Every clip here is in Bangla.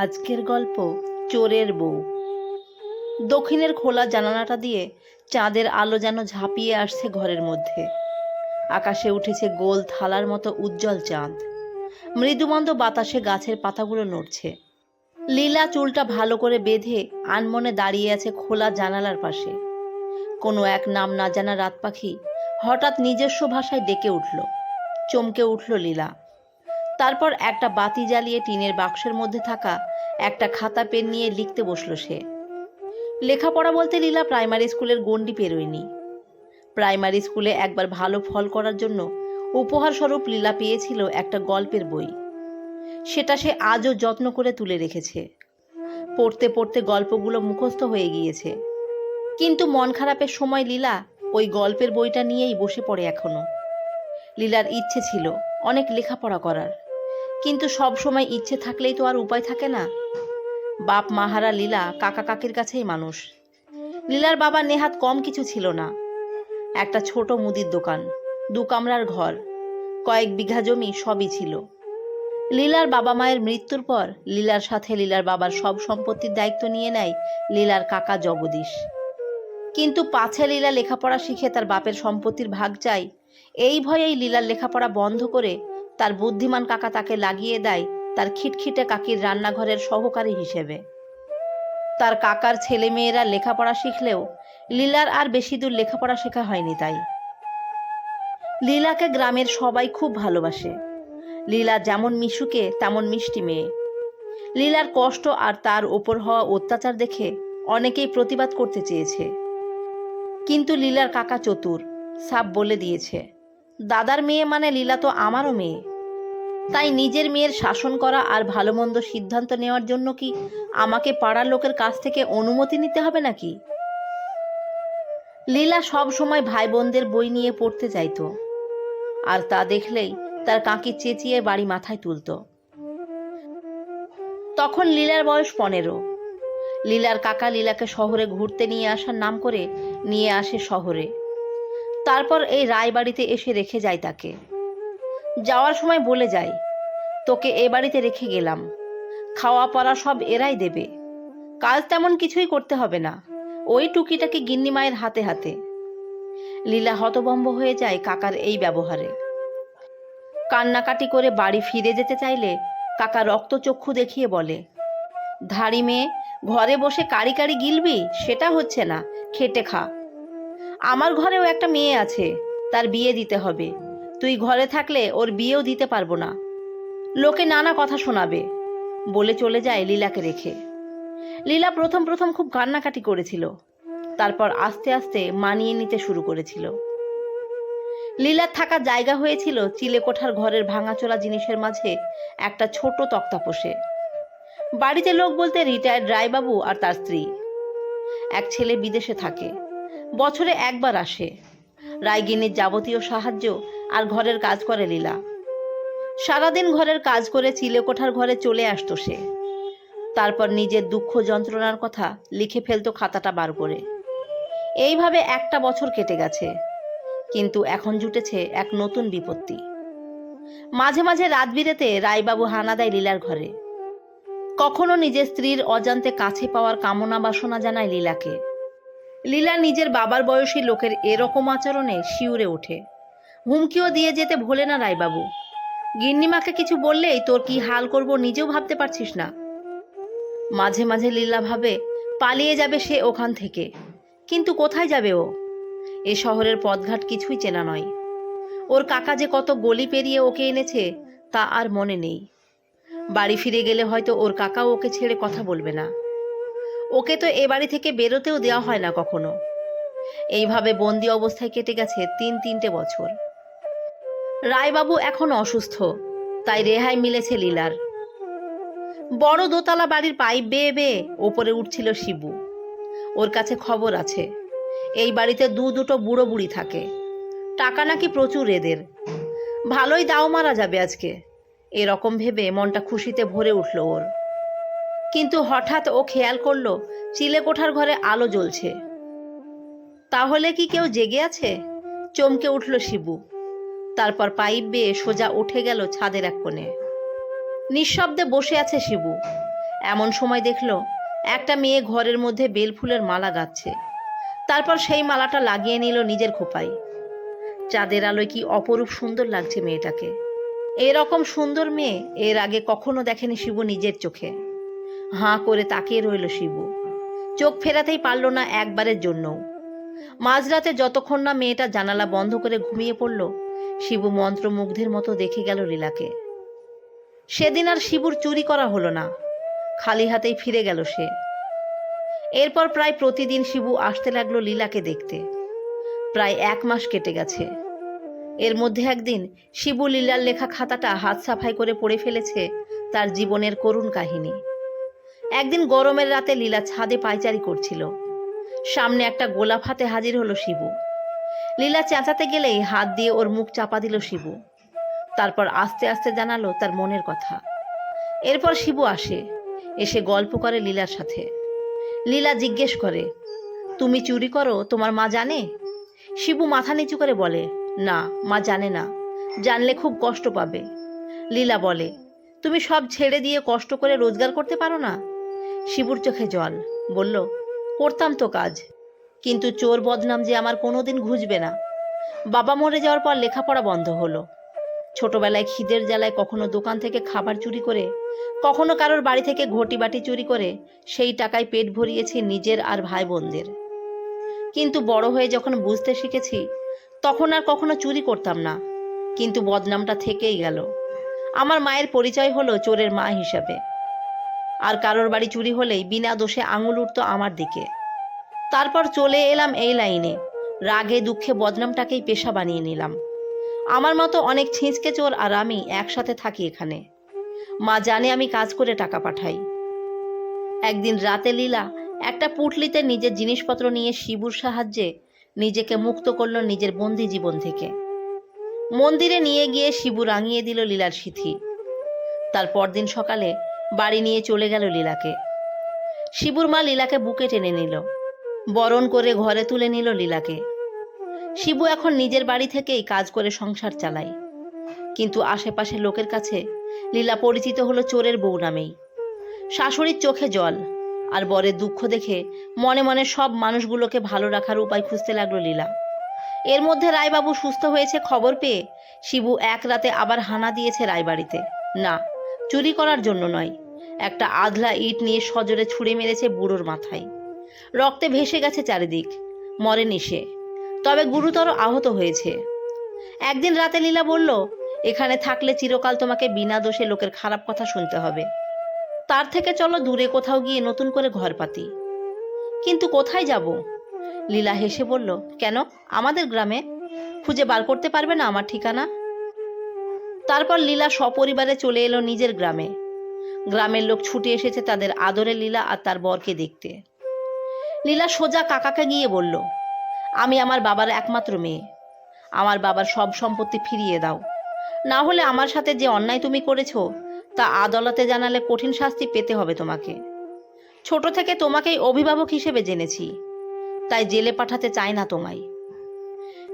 আজকের গল্প চোরের বউ। দক্ষিণের খোলা জানালাটা দিয়ে চাঁদের আলো যেন ঝাঁপিয়ে আসছে ঘরের মধ্যে। আকাশে উঠেছে গোল থালার মতো উজ্জ্বল চাঁদ। মৃদুমন্দ বাতাসে গাছের পাতাগুলো নড়ছে। লীলা চুলটা ভালো করে বেঁধে আনমনে দাঁড়িয়ে আছে খোলা জানালার পাশে। কোনো এক নাম না জানা রাত পাখি হঠাৎ নিজস্ব ভাষায় ডেকে উঠল। চমকে উঠল লীলা। তারপর একটা বাতি জ্বালিয়ে টিনের বাক্সের মধ্যে থাকা একটা খাতা পেন নিয়ে লিখতে বসলো সে। লেখাপড়া বলতে লীলা প্রাইমারি স্কুলের গণ্ডি পেরোয়নি। প্রাইমারি স্কুলে একবার ভালো ফল করার জন্য উপহার স্বরূপ লীলা পেয়েছিল একটা গল্পের বই। সেটা সে আজও যত্ন করে তুলে রেখেছে। পড়তে পড়তে গল্পগুলো মুখস্থ হয়ে গিয়েছে। কিন্তু মন খারাপের সময় লীলা ওই গল্পের বইটা নিয়েই বসে পড়ে এখনো। লীলার ইচ্ছে ছিল অনেক লেখাপড়া করার, কিন্তু সব সময় ইচ্ছে থাকলেই তো আর উপায় থাকে না। বাপ মাহারা লীলা কাকা কাকির কাছেই মানুষ। লীলার বাবা নেহাত কম কিছু ছিল না। একটা ছোট মুদির দোকান, 2 কামরার ঘর, কয়েক বিঘা জমি সবই ছিল। লীলার বাবা মায়ের মৃত্যুর পর লীলার সাথে লীলার বাবার সব সম্পত্তির দায়িত্ব নিয়ে নেয় লীলার কাকা জগদীশ। কিন্তু পাছে লীলা লেখাপড়া শিখে তার বাপের সম্পত্তির ভাগ চাই, এই ভয়েই লীলার লেখাপড়া বন্ধ করে তার বুদ্ধিমান কাকা তাকে লাগিয়ে দেয় তার খিটখিটে কাকির রান্নাঘরের সহকারী হিসেবে। তার কাকার ছেলে মেয়েরা লেখাপড়া শিখলেও লীলার আর বেশি দূর লেখাপড়া শেখা হয়নি। তাই লীলাকে গ্রামের সবাই খুব ভালোবাসে। লীলা যেমন মিশুকে তেমন মিষ্টি মেয়ে। লীলার কষ্ট আর তার ওপর হওয়া অত্যাচার দেখে অনেকেই প্রতিবাদ করতে চেয়েছে, কিন্তু লীলার কাকা চতুর, সাপ বলে দিয়েছে, দাদার মেয়ে মানে লীলা তো আমারও মেয়ে। তাই নিজের মেয়ের শাসন করা আর ভালো মন্দ সিদ্ধান্ত নেওয়ার জন্য কি আমাকে পাড়ার লোকের কাছ থেকে অনুমতি নিতে হবে নাকি? লীলা সব সময় ভাই বোনদের বই নিয়ে পড়তে চাইতো, আর তা দেখলেই তার কাকি চেঁচিয়ে বাড়ি মাথায় তুলত। তখন লীলার বয়স 15। লীলার কাকা লীলাকে শহরে ঘুরতে নিয়ে আসার নাম করে নিয়ে আসে শহরে। তারপর এই রায়বাড়িতে এসে রেখে যায় তাকে। যাওয়ার সময় বলে যায়, তোকে এ বাড়িতে রেখে গেলাম, খাওয়া পড়া সব এরাই দেবে, কাজ তেমন কিছুই করতে হবে না, ওই টুকিটাকি গিন্নি মায়ের হাতে হাতে। লীলা হতভম্ব হয়ে যায় কাকার এই ব্যবহারে। কান্নাকাটি করে বাড়ি ফিরে যেতে চাইলে কাকা রক্তচক্ষু দেখিয়ে বলে, ধাড়ি মেয়ে, ঘরে বসে কারি কারি গিলবি সেটা হচ্ছে না, খেটে খা। আমার ঘরেও একটা মেয়ে আছে, তার বিয়ে দিতে হবে, তুই ঘরে থাকলে ওর বিয়েও দিতে পারবো না, লোকে নানা কথা শোনাবে, বলে চলে যায় লীলাকে রেখে। লীলা প্রথম প্রথম খুব কান্নাকাটি করেছিল, তারপর আস্তে আস্তে মানিয়ে নিতে শুরু করেছিল। লীলার থাকার জায়গা হয়েছিল চিলেকোঠার ঘরের ভাঙাচোরা জিনিসের মাঝে একটা ছোট তক্তাপোষে। বাড়িতে লোক বলতে রিটায়ার্ড রায়বাবু আর তার স্ত্রী। এক ছেলে বিদেশে থাকে, বছরে একবার আসে। রায়গিন্নির যাবতীয় সাহায্য আর ঘরের কাজ করে লীলা। সারাদিন ঘরের কাজ করে চিলেকোঠার ঘরে চলে আসতো সে। তারপর নিজের দুঃখ যন্ত্রণার কথা লিখে ফেলতো খাতাটা বার করে। এইভাবে একটা বছর কেটে গেছে, কিন্তু এখন জুটেছে এক নতুন বিপত্তি। মাঝে মাঝে রাত বিরেতে রায়বাবু হানা দেয় লীলার ঘরে। কখনো নিজের স্ত্রীর অজান্তে কাছে পাওয়ার কামনা বাসনা জানায় লীলাকে। লীলা নিজের বাবার বয়সী লোকের এরকম আচরণে শিউরে ওঠে। হুমকিও দিয়ে যেতে ভোলে না রায়বাবু, গিন্নিমাকে কিছু বললেই তোর কি হাল করব নিজেও ভাবতে পারছিস না। মাঝে মাঝে লীলা ভাবে পালিয়ে যাবে সে ওখান থেকে, কিন্তু কোথায় যাবে ও? এ শহরের পথঘাট কিছুই চেনা নয়। ওর কাকা যে কত গলি পেরিয়ে ওকে এনেছে তা আর মনে নেই। বাড়ি ফিরে গেলে হয়তো ওর কাকাও ওকে ছেড়ে কথা বলবে না। ওকে তো এ বাড়ি থেকে বেরোতেও দেওয়া হয় না কখনো। এইভাবে বন্দি অবস্থায় কেটে গেছে 3-3টে বছর। রায়বাবু এখন অসুস্থ, তাই রেহাই মিলেছে লীলার। বড় দোতলা বাড়ির পাইপ বেয়ে বেয়ে ওপরে উঠছিল শিবু। ওর কাছে খবর আছে, এই বাড়িতে দুটো বুড়ো বুড়ি থাকে, টাকা নাকি প্রচুর এদের, ভালোই দাও মারা যাবে আজকে, এরকম ভেবে মনটা খুশিতে ভরে উঠল ওর। কিন্তু হঠাৎ ও খেয়াল করলো চিলেকোঠার ঘরে আলো জ্বলছে। তাহলে কি কেউ জেগে আছে? চমকে উঠল শিবু। তারপর পাইপ বেয়ে সোজা উঠে গেল ছাদের এক কোণে। নিঃশব্দে বসে আছে শিবু। এমন সময় দেখলো একটা মেয়ে ঘরের মধ্যে বেলফুলের মালা গাঁথছে। তারপর সেই মালাটা লাগিয়ে নিল নিজের খোপায়। চাঁদের আলোয় কি অপরূপ সুন্দর লাগছে মেয়েটাকে। এরকম সুন্দর মেয়ে এর আগে কখনো দেখেনি শিবু নিজের চোখে। হাঁ করে তাকিয়ে রইল শিবু, চোখ ফেরাতেই পারল না একবারের জন্যও। মাঝরাতে যতক্ষণ না মেয়েটা জানালা বন্ধ করে ঘুমিয়ে পড়ল, শিবু মন্ত্রমুগ্ধের মতো দেখে গেল লীলাকে। সেদিন আর শিবুর চুরি করা হলো না, খালি হাতেই ফিরে গেল সে। এরপর প্রায় প্রতিদিন শিবু আসতে লাগলো লীলাকে দেখতে। প্রায় 1 মাস কেটে গেছে। এর মধ্যে একদিন শিবু লীলার লেখা খাতাটা হাত সাফাই করে পড়ে ফেলেছে তার জীবনের করুণ কাহিনী। একদিন গরমের রাতে লীলা ছাদে পায়চারি করছিল। সামনে একটা গোলাপ হাতে হাজির হলো শিবু। লীলা চেঁচাতে গেলেই হাত দিয়ে ওর মুখ চাপা দিল শিবু। তারপর আস্তে আস্তে জানালো তার মনের কথা। এরপর শিবু আসে, এসে গল্প করে লীলার সাথে। লীলা জিজ্ঞেস করে, তুমি চুরি করো, তোমার মা জানে? শিবু মাথা নিচু করে বলে, না, মা জানে না, জানলে খুব কষ্ট পাবে। লীলা বলে, তুমি সব ছেড়ে দিয়ে কষ্ট করে রোজগার করতে পারো না? শিবুর চোখে জল, বলল, করতাম তো কাজ, কিন্তু চোর বদনাম যে আমার কোনোদিন ঘুচবে না। বাবা মরে যাওয়ার পর লেখাপড়া বন্ধ হলো। ছোটবেলায় খিদের জ্বালায় কখনো দোকান থেকে খাবার চুরি করে, কখনো কারোর বাড়ি থেকে ঘটি বাটি চুরি করে সেই টাকায় পেট ভরিয়েছি নিজের আর ভাই বোনদের। কিন্তু বড় হয়ে যখন বুঝতে শিখেছি, তখন আর কখনো চুরি করতাম না, কিন্তু বদনামটা থেকেই গেল। আমার মায়ের পরিচয় হলো চোরের মা হিসাবে। আর কারোর বাড়ি চুরি হলেই বিনা দোষে আঙুল উঠত আমার দিকে। তারপর চলে এলাম এই লাইনে, রাগে দুঃখে বদনামটাকেই পেশা বানিয়ে নিলাম। আমার মতো অনেক ছিঁচকে চোর আর আমি একসাথে থাকি এখানে। মা জানে আমি কাজ করে টাকা পাঠাই। একদিন রাতে লীলা একটা পুঁটলিতে নিজের জিনিসপত্র নিয়ে শিবুর সাহায্যে নিজেকে মুক্ত করল নিজের বন্দি জীবন থেকে। মন্দিরে নিয়ে গিয়ে শিবু রাঙিয়ে দিল লীলার সিঁথি। তার পরদিন সকালে বাড়ি নিয়ে চলে গেল লীলাকে। শিবুর মা লীলাকে বুকে টেনে নিল, বরণ করে ঘরে তুলে নিল লীলাকে। শিবু এখন নিজের বাড়ি থেকেই কাজ করে সংসার চালায়। কিন্তু আশেপাশে লোকের কাছে লীলা পরিচিত হলো চোরের বউ নামেই। শাশুড়ির চোখে জল আর বরের দুঃখ দেখে মনে মনে সব মানুষগুলোকে ভালো রাখার উপায় খুঁজতে লাগলো লীলা। এর মধ্যে রায়বাবু সুস্থ হয়েছে খবর পেয়ে শিবু এক রাতে আবার হানা দিয়েছে রায়বাড়িতে। না, চুরি করার জন্য নয়, একটা আধলা ইট নিয়ে সজোরে ছুঁড়ে মেরেছে বুড়োর মাথায়। রক্তে ভেসে গেছে চারিদিক, মরেনি সে, তবে গুরুতর আহত হয়েছে। একদিন রাতে লীলা বলল, এখানে থাকলে চিরকাল তোমাকে বিনা দোষে লোকের খারাপ কথা শুনতে হবে। তার থেকে চলো দূরে কোথাও গিয়ে নতুন করে ঘর পাতি। কিন্তু কোথায় যাব? লীলা হেসে বলল, কেন, আমাদের গ্রামে। খুঁজে বার করতে পারবে না আমার ঠিকানা? তারপর লীলা সপরিবারে চলে এলো নিজের গ্রামে। গ্রামের লোক ছুটে এসেছে তাদের আদরে লীলা আর তার বরকে দেখতে। লীলা সোজা কাকাকে গিয়ে বলল, আমি আমার বাবার একমাত্র মেয়ে, আমার বাবার সব সম্পত্তি ফিরিয়ে দাও, না হলে আমার সাথে যে অন্যায় তুমি করেছো তা আদালতে জানালে কঠিন শাস্তি পেতে হবে তোমাকে। ছোট থেকে তোমাকেই অভিভাবক হিসেবে জেনেছি, তাই জেলে পাঠাতে চাই না তোমায়।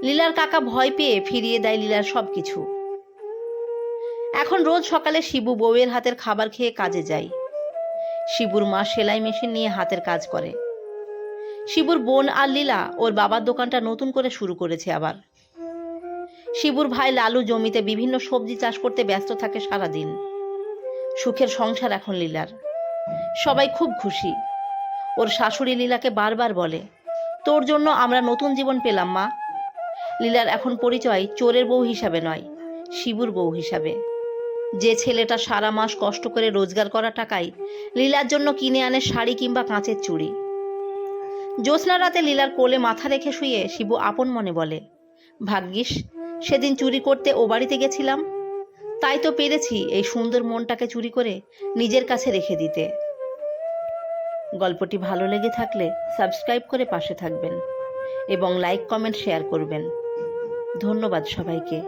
লীলার কাকা ভয় পেয়ে ফিরিয়ে দেয় লীলার সবকিছু। এখন রোজ সকালে শিবু বউয়ের হাতের খাবার খেয়ে কাজে যায়। শিবুর মা সেলাই মেশিন নিয়ে হাতের কাজ করে। শিবুর বোন আর লীলা ওর বাবার দোকানটা নতুন করে শুরু করেছে আবার। শিবুর ভাই লালু জমিতে বিভিন্ন সবজি চাষ করতে ব্যস্ত থাকে সারাদিন। সুখের সংসার এখন লীলার। সবাই খুব খুশি। ওর শাশুড়ি লীলাকে বারবার বলে, তোর জন্য আমরা নতুন জীবন পেলাম মা। লীলার এখন পরিচয় চোরের বউ হিসাবে নয়, শিবুর বউ হিসাবে। যে ছেলেটা সারা মাস কষ্ট করে রোজগার করা টাকায় লীলার জন্য কিনে আনে শাড়ি কিংবা কাঁচের চুড়ি। জ্যোৎস্না রাতে লীলার কোলে মাথা রেখে শুয়ে শিবু আপন মনে বলে, ভাগ্যিস সেদিন চুরি করতে ও বাড়িতে গেছিলাম, তাই তো পেরেছি এই সুন্দর মনটাকে চুরি করে নিজের কাছে রেখে দিতে। গল্পটি ভালো লেগে থাকলে সাবস্ক্রাইব করে পাশে থাকবেন এবং লাইক কমেন্ট শেয়ার করবেন। ধন্যবাদ সবাইকে।